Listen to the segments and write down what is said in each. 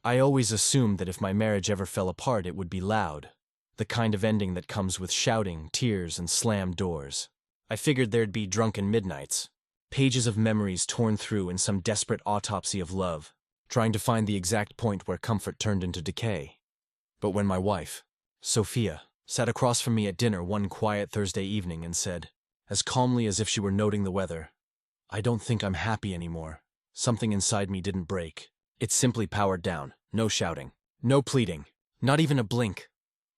I always assumed that if my marriage ever fell apart, it would be loud. The kind of ending that comes with shouting, tears, and slammed doors. I figured there'd be drunken midnights. Pages of memories torn through in some desperate autopsy of love, trying to find the exact point where comfort turned into decay. But when my wife, Sophia, sat across from me at dinner one quiet Thursday evening and said, as calmly as if she were noting the weather, "I don't think I'm happy anymore," something inside me didn't break. It simply powered down. No shouting. No pleading. Not even a blink.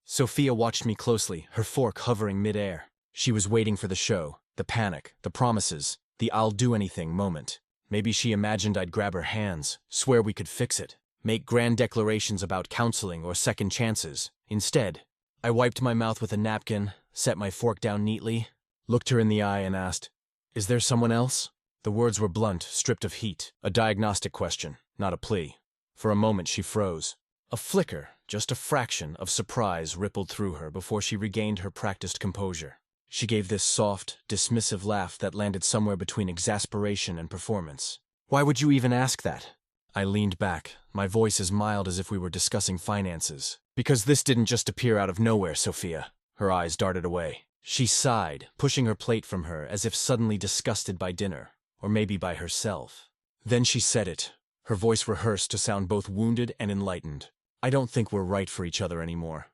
Sophia watched me closely, her fork hovering mid-air. She was waiting for the show, the panic, the promises, the "I'll do anything" moment. Maybe she imagined I'd grab her hands, swear we could fix it, make grand declarations about counseling or second chances. Instead, I wiped my mouth with a napkin, set my fork down neatly, looked her in the eye and asked, "Is there someone else?" The words were blunt, stripped of heat, a diagnostic question, not a plea. For a moment she froze. A flicker, just a fraction, of surprise rippled through her before she regained her practiced composure. She gave this soft, dismissive laugh that landed somewhere between exasperation and performance. "Why would you even ask that?" I leaned back, my voice as mild as if we were discussing finances. "Because this didn't just appear out of nowhere, Sophia." Her eyes darted away. She sighed, pushing her plate from her as if suddenly disgusted by dinner, or maybe by herself. Then she said it, her voice rehearsed to sound both wounded and enlightened. "I don't think we're right for each other anymore."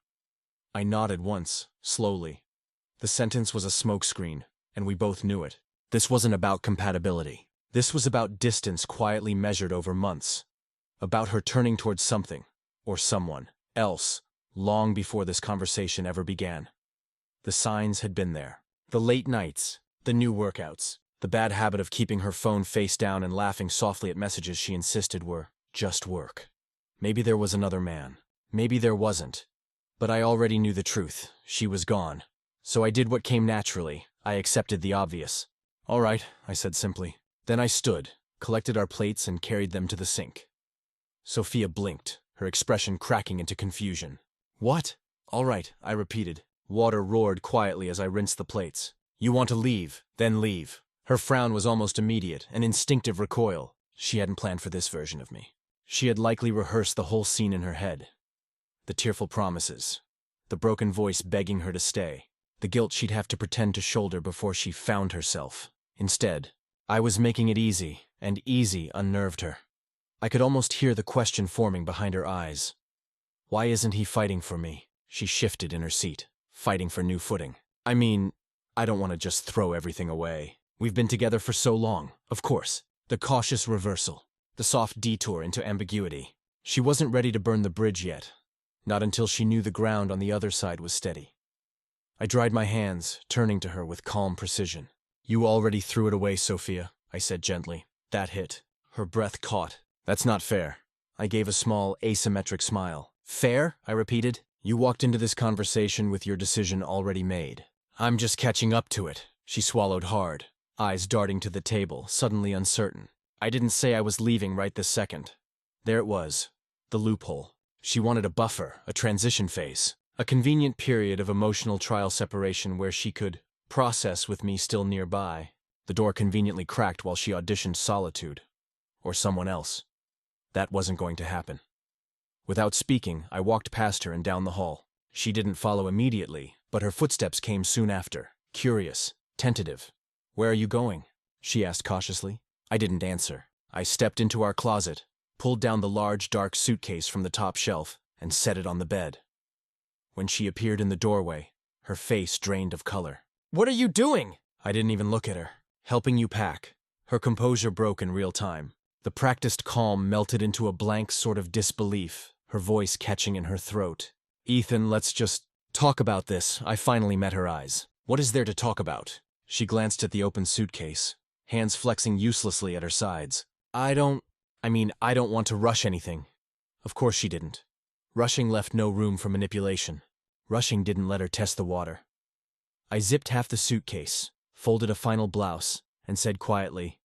I nodded once, slowly. The sentence was a smokescreen, and we both knew it. This wasn't about compatibility. This was about distance quietly measured over months. About her turning towards something, or someone, else, long before this conversation ever began. The signs had been there. The late nights, the new workouts, the bad habit of keeping her phone face down and laughing softly at messages she insisted were just work. Maybe there was another man. Maybe there wasn't. But I already knew the truth. She was gone. So I did what came naturally. I accepted the obvious. "All right," I said simply. Then I stood, collected our plates, and carried them to the sink. Sophia blinked, her expression cracking into confusion. "What?" "All right," I repeated. Water roared quietly as I rinsed the plates. "You want to leave, then leave." Her frown was almost immediate, an instinctive recoil. She hadn't planned for this version of me. She had likely rehearsed the whole scene in her head. The tearful promises, the broken voice begging her to stay, the guilt she'd have to pretend to shoulder before she found herself. Instead, I was making it easy, and easy unnerved her. I could almost hear the question forming behind her eyes. Why isn't he fighting for me? She shifted in her seat, fighting for new footing. I mean, I don't want to just throw everything away. We've been together for so long, of course. The cautious reversal, the soft detour into ambiguity. She wasn't ready to burn the bridge yet, not until she knew the ground on the other side was steady. I dried my hands, turning to her with calm precision. "You already threw it away, Sophia," I said gently. That hit. Her breath caught. "That's not fair." I gave a small, asymmetric smile. "Fair?" I repeated. "You walked into this conversation with your decision already made. I'm just catching up to it." She swallowed hard, eyes darting to the table, suddenly uncertain. I didn't say I was leaving right this second. There it was, the loophole. She wanted a buffer, a transition phase, a convenient period of emotional trial separation where she could process with me still nearby. The door conveniently cracked while she auditioned solitude. Or someone else. That wasn't going to happen. Without speaking, I walked past her and down the hall. She didn't follow immediately, but her footsteps came soon after, curious, tentative. "Where are you going?" she asked cautiously. I didn't answer. I stepped into our closet, pulled down the large, dark suitcase from the top shelf, and set it on the bed. When she appeared in the doorway, her face drained of color. "What are you doing?" I didn't even look at her. "Helping you pack." Her composure broke in real time. The practiced calm melted into a blank sort of disbelief, her voice catching in her throat. "Ethan, let's just talk about this." I finally met her eyes. "What is there to talk about?" She glanced at the open suitcase, hands flexing uselessly at her sides. I don't want to rush anything." Of course she didn't. Rushing left no room for manipulation. Rushing didn't let her test the water. I zipped half the suitcase, folded a final blouse, and said quietly,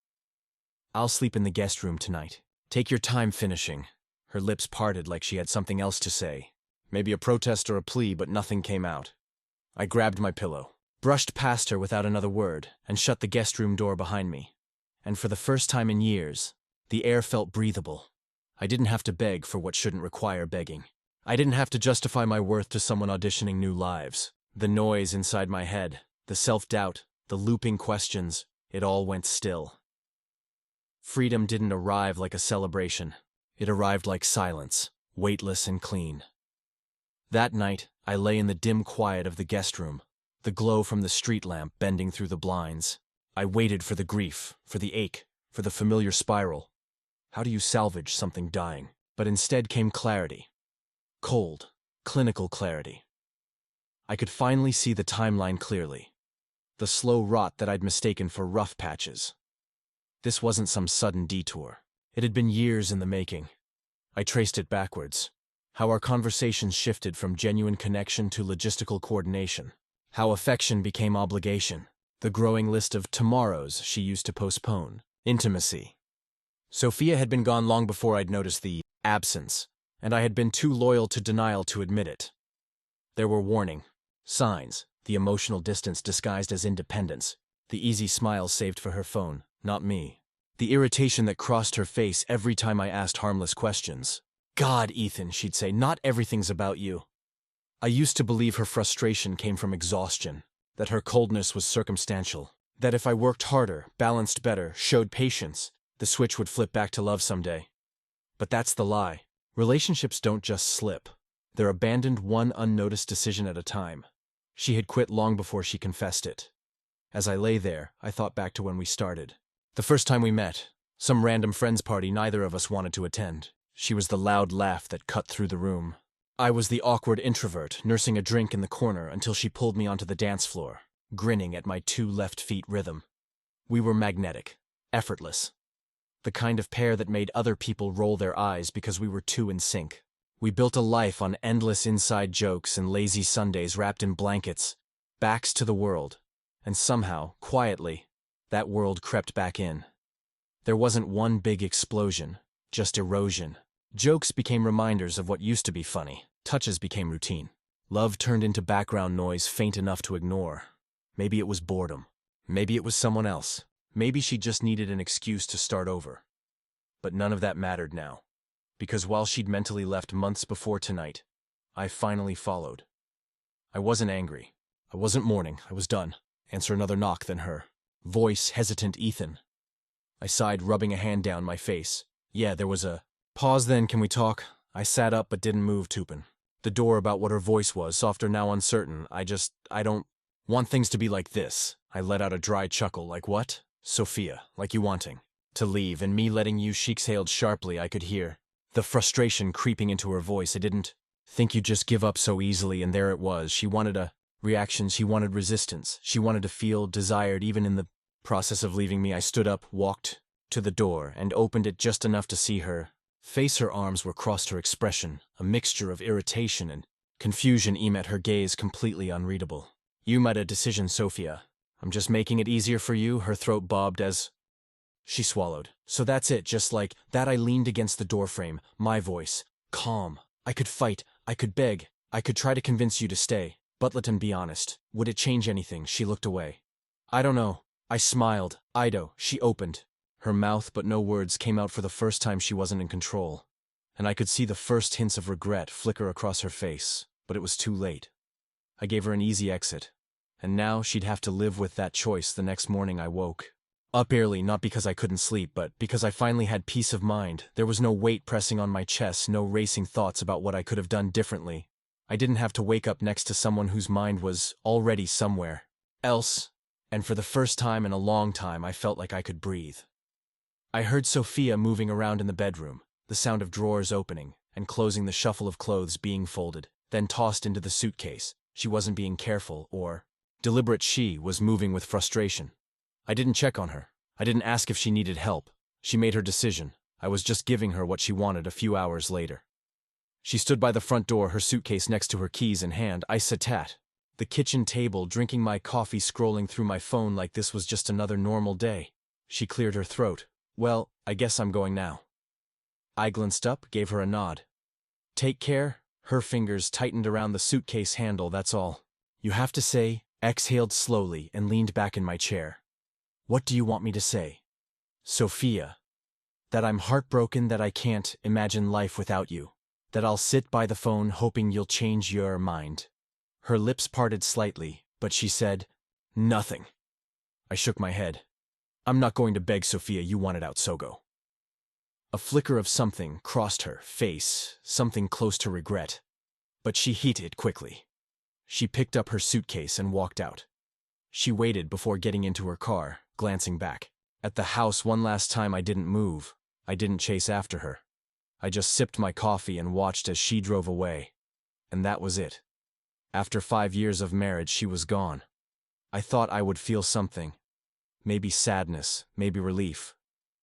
"I'll sleep in the guest room tonight. Take your time finishing." Her lips parted like she had something else to say. Maybe a protest or a plea, but nothing came out. I grabbed my pillow, brushed past her without another word, and shut the guest room door behind me. And for the first time in years, the air felt breathable. I didn't have to beg for what shouldn't require begging. I didn't have to justify my worth to someone auditioning new lives. The noise inside my head, the self-doubt, the looping questions, it all went still. Freedom didn't arrive like a celebration. It arrived like silence, weightless and clean. That night, I lay in the dim quiet of the guest room, the glow from the street lamp bending through the blinds. I waited for the grief, for the ache, for the familiar spiral. How do you salvage something dying? But instead came clarity. Cold, clinical clarity. I could finally see the timeline clearly. The slow rot that I'd mistaken for rough patches. This wasn't some sudden detour. It had been years in the making. I traced it backwards. How our conversations shifted from genuine connection to logistical coordination. How affection became obligation. The growing list of tomorrows she used to postpone. Intimacy. Sophia had been gone long before I'd noticed the absence, and I had been too loyal to denial to admit it. There were warning signs, the emotional distance disguised as independence, the easy smiles saved for her phone, not me. The irritation that crossed her face every time I asked harmless questions. God, Ethan, she'd say, not everything's about you. I used to believe her frustration came from exhaustion, that her coldness was circumstantial, that if I worked harder, balanced better, showed patience, the switch would flip back to love someday. But that's the lie. Relationships don't just slip. They're abandoned one unnoticed decision at a time. She had quit long before she confessed it. As I lay there, I thought back to when we started. The first time we met, some random friends party neither of us wanted to attend. She was the loud laugh that cut through the room. I was the awkward introvert, nursing a drink in the corner until she pulled me onto the dance floor, grinning at my 2 left feet rhythm. We were magnetic, effortless. The kind of pair that made other people roll their eyes because we were too in sync. We built a life on endless inside jokes and lazy Sundays wrapped in blankets, backs to the world, and somehow, quietly, that world crept back in. There wasn't one big explosion, just erosion. Jokes became reminders of what used to be funny. Touches became routine. Love turned into background noise faint enough to ignore. Maybe it was boredom. Maybe it was someone else. Maybe she just needed an excuse to start over. But none of that mattered now. Because while she'd mentally left months before tonight, I finally followed. I wasn't angry. I wasn't mourning. I was done. Answer another knock than her. Voice hesitant Ethan. I sighed, rubbing a hand down my face. Yeah, there was a pause then. Can we talk? I sat up but didn't move, Tupin. The door about what her voice was, softer now uncertain. I don't want things to be like this. I let out a dry chuckle. Like what? Sophia, like you wanting to leave and me letting you. She exhaled sharply. I could hear the frustration creeping into her voice. I didn't think you'd just give up so easily, and there it was. She wanted a reaction. She wanted resistance. She wanted to feel desired even in the process of leaving me. I stood up, walked to the door, and opened it just enough to see her face. Her arms were crossed, her expression a mixture of irritation and confusion. Met her gaze completely unreadable. You made a decision, Sophia. I'm just making it easier for you. Her throat bobbed as she swallowed. So that's it, just like that. I leaned against the doorframe, my voice calm. I could fight, I could beg, I could try to convince you to stay. But let him be honest. Would it change anything? She looked away. I don't know. I smiled. Ido, she opened her mouth, but no words came out. For the first time she wasn't in control, and I could see the first hints of regret flicker across her face, but it was too late. I gave her an easy exit, and now she'd have to live with that choice. The next morning I woke up early, not because I couldn't sleep, but because I finally had peace of mind. There was no weight pressing on my chest, no racing thoughts about what I could have done differently. I didn't have to wake up next to someone whose mind was already somewhere else, and for the first time in a long time I felt like I could breathe. I heard Sophia moving around in the bedroom, the sound of drawers opening and closing, the shuffle of clothes being folded, then tossed into the suitcase. She wasn't being careful or deliberate. She was moving with frustration. I didn't check on her. I didn't ask if she needed help. She made her decision. I was just giving her what she wanted. A few hours later, she stood by the front door, her suitcase next to her, keys in hand. I sat at the kitchen table, drinking my coffee, scrolling through my phone like this was just another normal day. She cleared her throat. Well, I guess I'm going now. I glanced up, gave her a nod. Take care. Her fingers tightened around the suitcase handle. That's all you have to say. Exhaled slowly and leaned back in my chair. What do you want me to say? Sophia. That I'm heartbroken that I can't imagine life without you. That I'll sit by the phone hoping you'll change your mind. Her lips parted slightly, but she said, "Nothing." I shook my head. "I'm not going to beg Sophia, you want it out, Sogo." A flicker of something crossed her face, something close to regret. But she heated quickly. She picked up her suitcase and walked out. She waited before getting into her car, glancing back. At the house one last time I didn't move. I didn't chase after her. I just sipped my coffee and watched as she drove away. And that was it. After 5 years of marriage, she was gone. I thought I would feel something. Maybe sadness, maybe relief.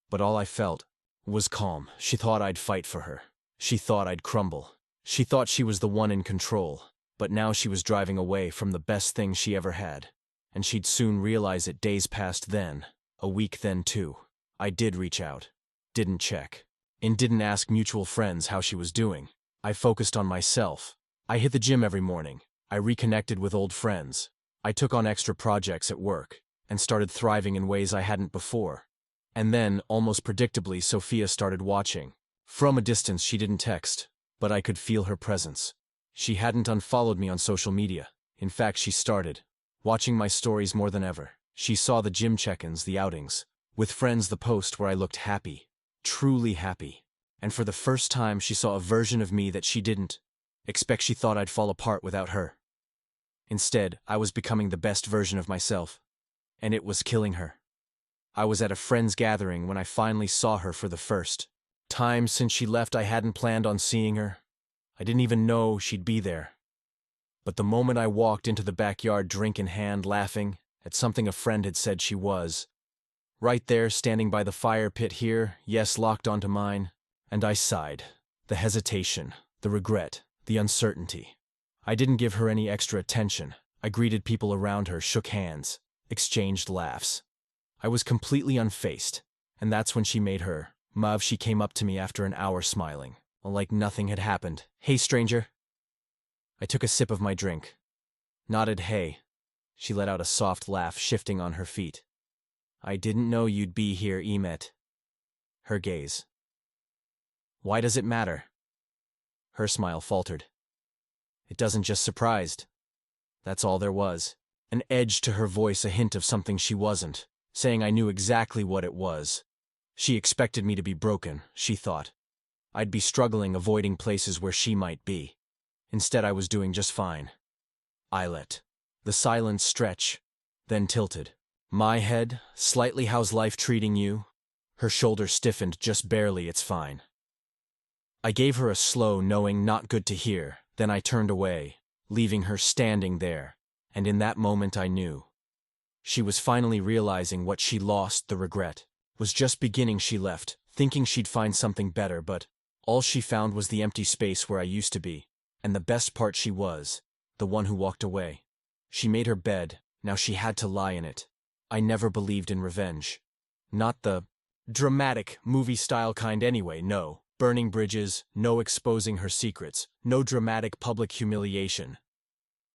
But all I felt was calm. She thought I'd fight for her. She thought I'd crumble. She thought she was the one in control. But now she was driving away from the best thing she ever had. And she'd soon realize it. Days passed then. A week then too. I did reach out. Didn't check. And didn't ask mutual friends how she was doing. I focused on myself. I hit the gym every morning. I reconnected with old friends. I took on extra projects at work and started thriving in ways I hadn't before. And then, almost predictably, Sophia started watching. From a distance, she didn't text, but I could feel her presence. She hadn't unfollowed me on social media. In fact, she started watching my stories more than ever. She saw the gym check-ins, the outings, with friends, the post where I looked happy, truly happy. And for the first time, she saw a version of me that she didn't expect. She thought I'd fall apart without her. Instead, I was becoming the best version of myself, and it was killing her. I was at a friend's gathering when I finally saw her for the first time since she left. I hadn't planned on seeing her. I didn't even know she'd be there. But the moment I walked into the backyard, drink in hand, laughing at something a friend had said, she was right there, standing by the fire pit here, yes, locked onto mine. And I sighed. The hesitation, the regret, the uncertainty. I didn't give her any extra attention. I greeted people around her, shook hands, exchanged laughs. I was completely unfazed, and that's when she made her move. She came up to me after an hour smiling, like nothing had happened. "Hey, stranger." I took a sip of my drink, nodded hey. She let out a soft laugh, shifting on her feet. "I didn't know you'd be here, Emet." Her gaze. "Why does it matter?" Her smile faltered. "It doesn't." Just surprised. That's all there was. An edge to her voice, a hint of something she wasn't saying. I knew exactly what it was. She expected me to be broken, she thought. I'd be struggling, avoiding places where she might be. Instead, I was doing just fine. I let the silence stretch, then tilted my head slightly. "How's life treating you?" Her shoulders stiffened just barely. "It's fine." I gave her a slow, knowing not good to hear. Then I turned away, leaving her standing there. And in that moment I knew. She was finally realizing what she lost. The regret was just beginning. She left, thinking she'd find something better, but all she found was the empty space where I used to be. And the best part, she was the one who walked away. She made her bed, now she had to lie in it. I never believed in revenge. Not the dramatic, movie-style kind anyway, no. Burning bridges, no exposing her secrets, no dramatic public humiliation.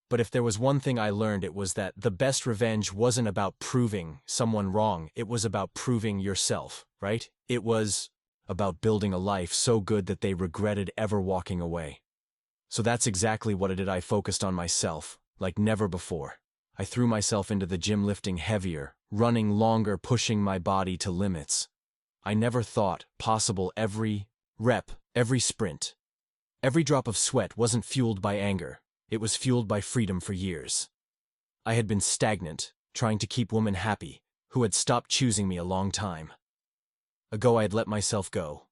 But if there was one thing I learned, it was that the best revenge wasn't about proving someone wrong. It was about proving yourself, right? It was about building a life so good that they regretted ever walking away. So that's exactly what I did. I focused on myself, like never before. I threw myself into the gym, lifting heavier, running longer, pushing my body to limits I never thought possible. Every rep, every sprint, every drop of sweat wasn't fueled by anger. It was fueled by freedom. For years I had been stagnant, trying to keep women happy, who had stopped choosing me a long time ago. I had let myself go.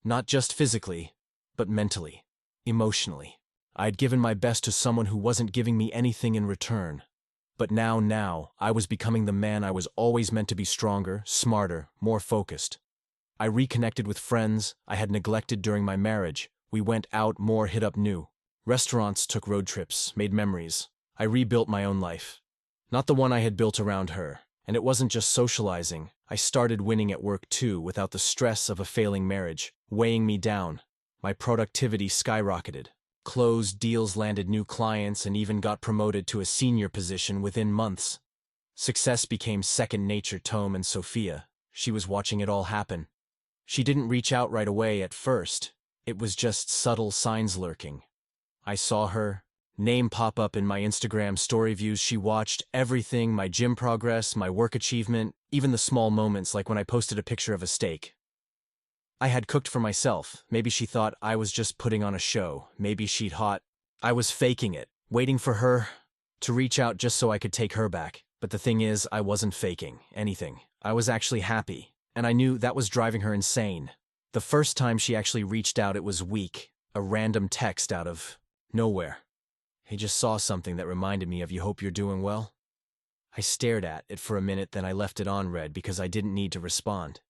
Not just physically, but mentally, emotionally. I had given my best to someone who wasn't giving me anything in return. But now, I was becoming the man I was always meant to be: stronger, smarter, more focused. I reconnected with friends I had neglected during my marriage. We went out more, hit up new restaurants, took road trips, made memories. I rebuilt my own life. Not the one I had built around her. And it wasn't just socializing. I started winning at work too, without the stress of a failing marriage weighing me down. My productivity skyrocketed. Closed deals, landed new clients, and even got promoted to a senior position within months. Success became second nature. Tom and Sophia, she was watching it all happen. She didn't reach out right away at first. It was just subtle signs lurking. I saw her name pop up in my Instagram story views. She watched everything, my gym progress, my work achievement, even the small moments like when I posted a picture of a steak I had cooked for myself. Maybe she thought I was just putting on a show. Maybe she thought I was faking it, waiting for her to reach out just so I could take her back. But the thing is, I wasn't faking anything. I was actually happy, and I knew that was driving her insane. The first time she actually reached out, it was weak, a random text out of nowhere. "Hey, just saw something that reminded me of you. Hope you're doing well." I stared at it for a minute, then I left it on read because I didn't need to respond.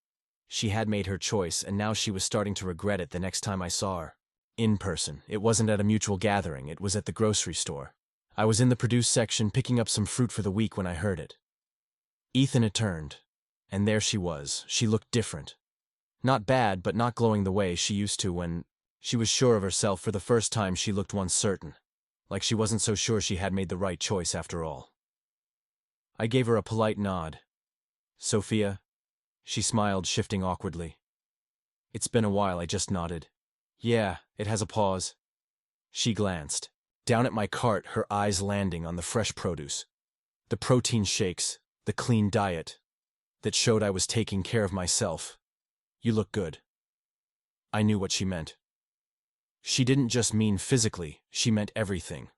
She had made her choice, and now she was starting to regret it the next time I saw her. In person. It wasn't at a mutual gathering, it was at the grocery store. I was in the produce section picking up some fruit for the week when I heard it. Ethan had turned, and there she was. She looked different. Not bad, but not glowing the way she used to when she was sure of herself. For the first time she looked once certain, like she wasn't so sure she had made the right choice after all. I gave her a polite nod. "Sophia?" She smiled, shifting awkwardly. "It's been a while," I just nodded. "Yeah, it has." A pause. She glanced down at my cart, her eyes landing on the fresh produce, the protein shakes, the clean diet that showed I was taking care of myself. "You look good." I knew what she meant. She didn't just mean physically, she meant everything.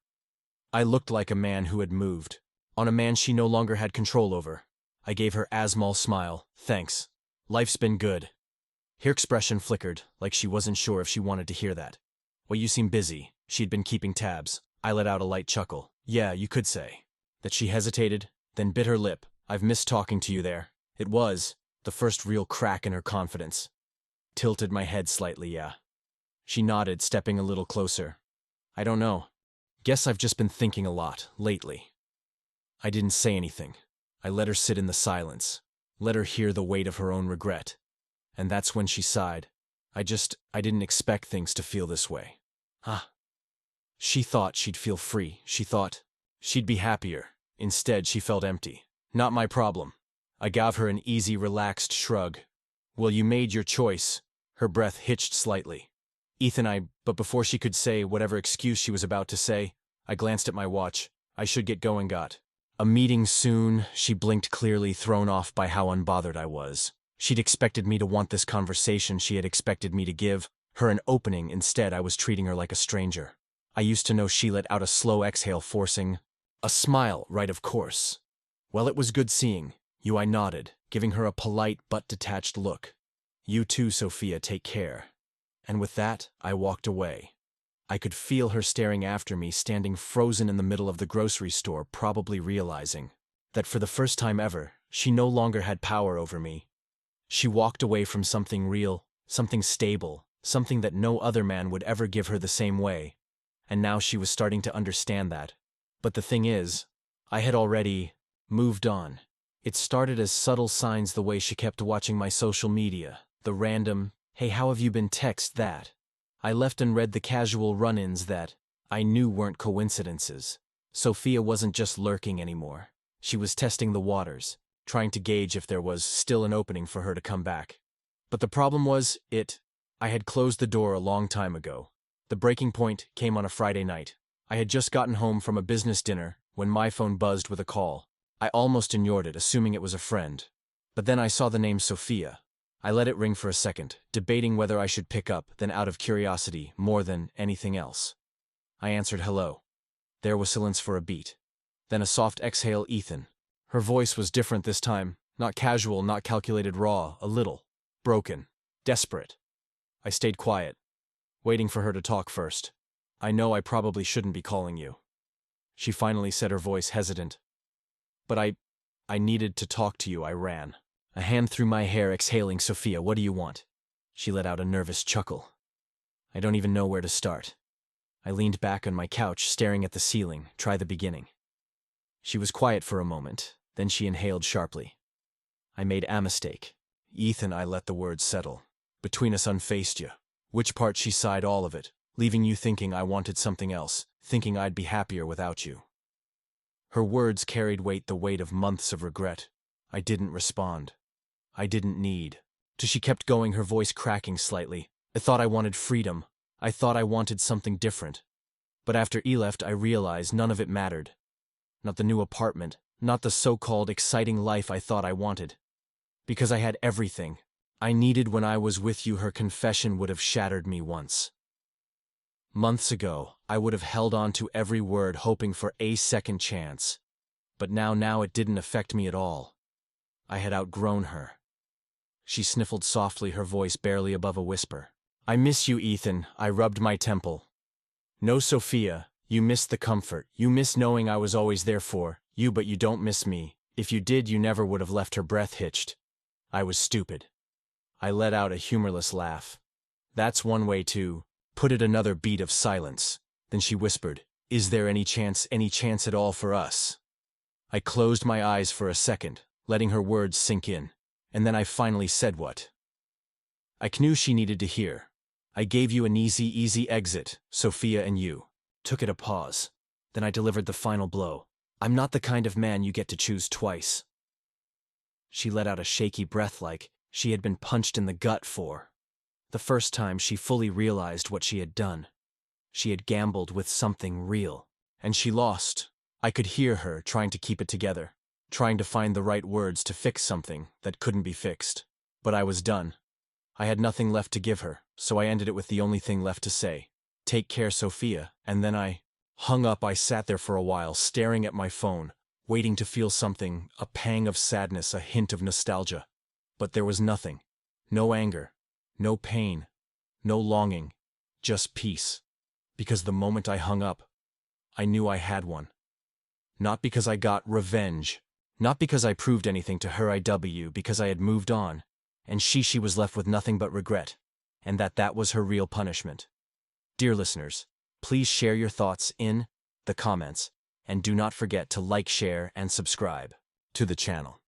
I looked like a man who had moved on, a man she no longer had control over. I gave her a small smile. "Thanks. Life's been good." Her expression flickered, like she wasn't sure if she wanted to hear that. "Well, you seem busy." She'd been keeping tabs. I let out a light chuckle. "Yeah, you could say." That she hesitated, then bit her lip. "I've missed talking to you there." It was the first real crack in her confidence. Tilted my head slightly. "Yeah." She nodded, stepping a little closer. "I don't know. Guess I've just been thinking a lot lately." I didn't say anything. I let her sit in the silence, let her hear the weight of her own regret. And that's when she sighed. I didn't expect things to feel this way." Ah. She thought she'd feel free. She thought she'd be happier. Instead, she felt empty. "Not my problem." I gave her an easy, relaxed shrug. "Well, you made your choice." Her breath hitched slightly. But before she could say whatever excuse she was about to say, I glanced at my watch. "I should get going. Got a meeting soon." She blinked clearly, thrown off by how unbothered I was. She'd expected me to want this conversation. She had expected me to give her an opening. Instead, I was treating her like a stranger. I used to know. She let out a slow exhale, forcing a smile. "Right, of course." "Well, it was good seeing you." I nodded, giving her a polite but detached look. "You too, Sophia. Take care." And with that, I walked away. I could feel her staring after me, standing frozen in the middle of the grocery store, probably realizing that for the first time ever, she no longer had power over me. She walked away from something real, something stable, something that no other man would ever give her the same way. And now she was starting to understand that. But the thing is, I had already moved on. It started as subtle signs, the way she kept watching my social media, the random, "Hey, how have you been?" text that I left unread, the casual run-ins that I knew weren't coincidences. Sophia wasn't just lurking anymore. She was testing the waters, trying to gauge if there was still an opening for her to come back. But the problem was, I had closed the door a long time ago. The breaking point came on a Friday night. I had just gotten home from a business dinner when my phone buzzed with a call. I almost ignored it, assuming it was a friend. But then I saw the name Sophia. I let it ring for a second, debating whether I should pick up, then out of curiosity, more than anything else, I answered hello. There was silence for a beat. Then a soft exhale. "Ethan." Her voice was different this time, not casual, not calculated, raw, a little broken, desperate. I stayed quiet, waiting for her to talk first. "I know I probably shouldn't be calling you," she finally said, her voice hesitant. "But I needed to talk to you." I ran a hand through my hair, exhaling. "Sophia, what do you want?" She let out a nervous chuckle. "I don't even know where to start." I leaned back on my couch, staring at the ceiling. "Try the beginning." She was quiet for a moment, then she inhaled sharply. "I made a mistake." "Ethan," I let the words settle. "Between us, unfaced you." "Which part?" She sighed. "All of it. Leaving you, thinking I wanted something else, thinking I'd be happier without you." Her words carried weight, the weight of months of regret. I didn't respond. I didn't need She kept going, her voice cracking slightly. I thought I wanted freedom. I thought I wanted something different. But after E left, I realized none of it mattered. Not the new apartment, not the so-called exciting life I thought I wanted. Because I had everything I needed when I was with you. Her confession would have shattered me once. Months ago, I would have held on to every word, hoping for a second chance. But now it didn't affect me at all. I had outgrown her. She sniffled softly, her voice barely above a whisper. I miss you, Ethan. I rubbed my temple. No, Sophia, you miss the comfort. You miss knowing I was always there for you, but you don't miss me. If you did, you never would have left. Her breath hitched. I was stupid. I let out a humorless laugh. That's one way to put it. Another beat of silence. Then she whispered, is there any chance at all for us? I closed my eyes for a second, letting her words sink in, and then I finally said what I knew she needed to hear. I gave you an easy exit, Sophia, and you took it. A pause. Then I delivered the final blow. I'm not the kind of man you get to choose twice. She let out a shaky breath like she had been punched in the gut for the first time. She fully realized what she had done. She had gambled with something real, and she lost. I could hear her trying to keep it together, trying to find the right words to fix something that couldn't be fixed. But I was done. I had nothing left to give her, so I ended it with the only thing left to say. Take care, Sophia. And then I hung up. I sat there for a while, staring at my phone, waiting to feel something, a pang of sadness, a hint of nostalgia. But there was nothing. No anger, no pain, no longing, just peace. Because the moment I hung up, I knew I had one. Not because I got revenge, not because I proved anything to her, because I had moved on, and she was left with nothing but regret, and that was her real punishment. Dear listeners, please share your thoughts in the comments, and do not forget to like, share, and subscribe to the channel.